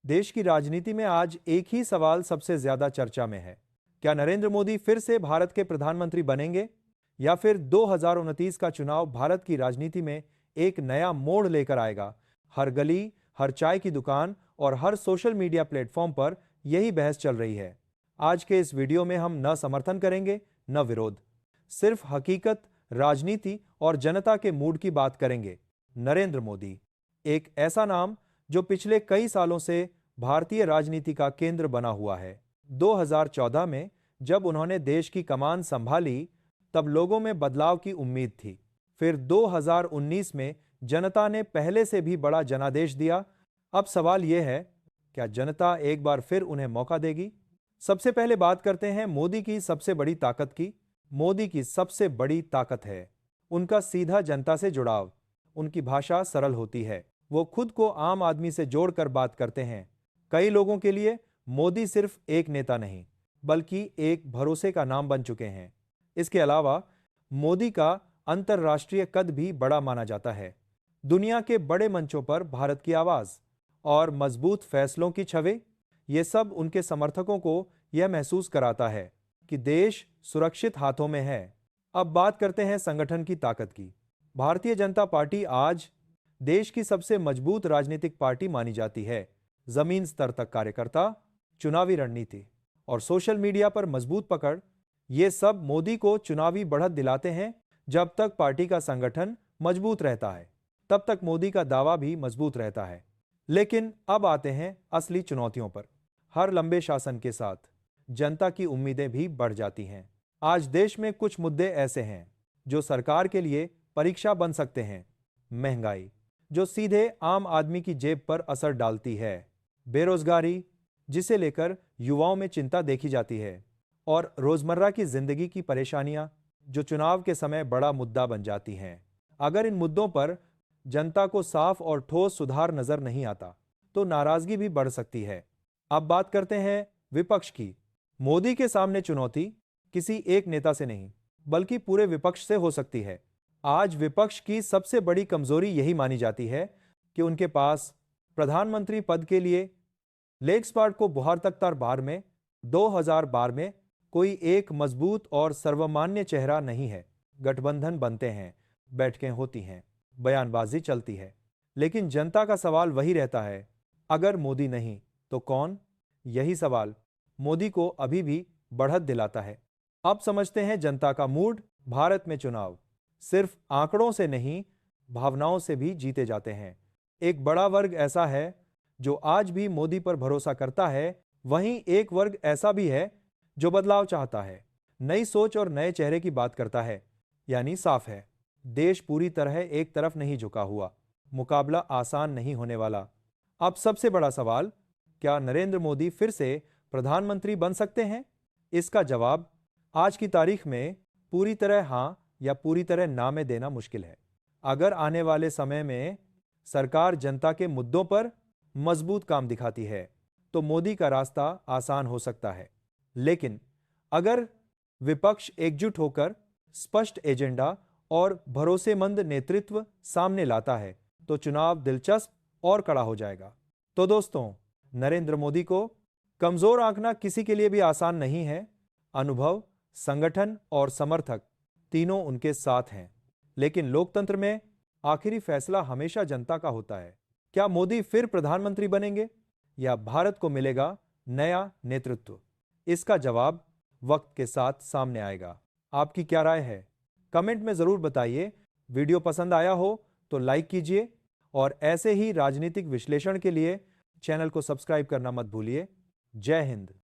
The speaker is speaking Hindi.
देश की राजनीति में आज एक ही सवाल सबसे ज्यादा चर्चा में है। क्या नरेंद्र मोदी फिर से भारत के प्रधानमंत्री बनेंगे या फिर 2029 का चुनाव भारत की राजनीति में एक नया मोड़ लेकर आएगा? हर गली, हर चाय की दुकान और हर सोशल मीडिया प्लेटफॉर्म पर यही बहस चल रही है। आज के इस वीडियो में हम न समर्थन करेंगे न विरोध, सिर्फ हकीकत, राजनीति और जनता के मूड की बात करेंगे। नरेंद्र मोदी, एक ऐसा नाम जो पिछले कई सालों से भारतीय राजनीति का केंद्र बना हुआ है। 2014 में जब उन्होंने देश की कमान संभाली, तब लोगों में बदलाव की उम्मीद थी। फिर 2019 में जनता ने पहले से भी बड़ा जनादेश दिया। अब सवाल यह है, क्या जनता एक बार फिर उन्हें मौका देगी? सबसे पहले बात करते हैं मोदी की सबसे बड़ी ताकत की। मोदी की सबसे बड़ी ताकत है उनका सीधा जनता से जुड़ाव। उनकी भाषा सरल होती है, वो खुद को आम आदमी से जोड़कर बात करते हैं। कई लोगों के लिए मोदी सिर्फ एक नेता नहीं, बल्कि एक भरोसे का नाम बन चुके हैं। इसके अलावा मोदी का अंतर्राष्ट्रीय कद भी बड़ा माना जाता है। दुनिया के बड़े मंचों पर भारत की आवाज और मजबूत फैसलों की छवि, ये सब उनके समर्थकों को यह महसूस कराता है कि देश सुरक्षित हाथों में है। अब बात करते हैं संगठन की ताकत की। भारतीय जनता पार्टी आज देश की सबसे मजबूत राजनीतिक पार्टी मानी जाती है। जमीन स्तर तक कार्यकर्ता, चुनावी रणनीति और सोशल मीडिया पर मजबूत पकड़, ये सब मोदी को चुनावी बढ़त दिलाते हैं। जब तक पार्टी का संगठन मजबूत रहता है, तब तक मोदी का दावा भी मजबूत रहता है। लेकिन अब आते हैं असली चुनौतियों पर। हर लंबे शासन के साथ जनता की उम्मीदें भी बढ़ जाती हैं। आज देश में कुछ मुद्दे ऐसे हैं जो सरकार के लिए परीक्षा बन सकते हैं। महंगाई, जो सीधे आम आदमी की जेब पर असर डालती है। बेरोजगारी, जिसे लेकर युवाओं में चिंता देखी जाती है। और रोजमर्रा की जिंदगी की परेशानियां, जो चुनाव के समय बड़ा मुद्दा बन जाती हैं। अगर इन मुद्दों पर जनता को साफ और ठोस सुधार नजर नहीं आता, तो नाराजगी भी बढ़ सकती है। अब बात करते हैं विपक्ष की। मोदी के सामने चुनौती किसी एक नेता से नहीं, बल्कि पूरे विपक्ष से हो सकती है। आज विपक्ष की सबसे बड़ी कमजोरी यही मानी जाती है कि उनके पास प्रधानमंत्री पद के लिए लेग स्क्वाड को बुहार तख्तार बार में 2012 में कोई एक मजबूत और सर्वमान्य चेहरा नहीं है। गठबंधन बनते हैं, बैठकें होती हैं, बयानबाजी चलती है, लेकिन जनता का सवाल वही रहता है, अगर मोदी नहीं तो कौन? यही सवाल मोदी को अभी भी बढ़त दिलाता है। अब समझते हैं जनता का मूड। भारत में चुनाव सिर्फ आंकड़ों से नहीं, भावनाओं से भी जीते जाते हैं। एक बड़ा वर्ग ऐसा है जो आज भी मोदी पर भरोसा करता है। वहीं एक वर्ग ऐसा भी है जो बदलाव चाहता है, नई सोच और नए चेहरे की बात करता है। यानी साफ है, देश पूरी तरह एक तरफ नहीं झुका हुआ। मुकाबला आसान नहीं होने वाला। अब सबसे बड़ा सवाल, क्या नरेंद्र मोदी फिर से प्रधानमंत्री बन सकते हैं? इसका जवाब आज की तारीख में पूरी तरह हां या पूरी तरह ना में देना मुश्किल है। अगर आने वाले समय में सरकार जनता के मुद्दों पर मजबूत काम दिखाती है, तो मोदी का रास्ता आसान हो सकता है। लेकिन अगर विपक्ष एकजुट होकर स्पष्ट एजेंडा और भरोसेमंद नेतृत्व सामने लाता है, तो चुनाव दिलचस्प और कड़ा हो जाएगा। तो दोस्तों, नरेंद्र मोदी को कमजोर आंकना किसी के लिए भी आसान नहीं है। अनुभव, संगठन और समर्थक तीनों उनके साथ हैं। लेकिन लोकतंत्र में आखिरी फैसला हमेशा जनता का होता है। क्या मोदी फिर प्रधानमंत्री बनेंगे या भारत को मिलेगा नया नेतृत्व? इसका जवाब वक्त के साथ सामने आएगा। आपकी क्या राय है? कमेंट में जरूर बताइए। वीडियो पसंद आया हो तो लाइक कीजिए और ऐसे ही राजनीतिक विश्लेषण के लिए चैनल को सब्सक्राइब करना मत भूलिए। जय हिंद।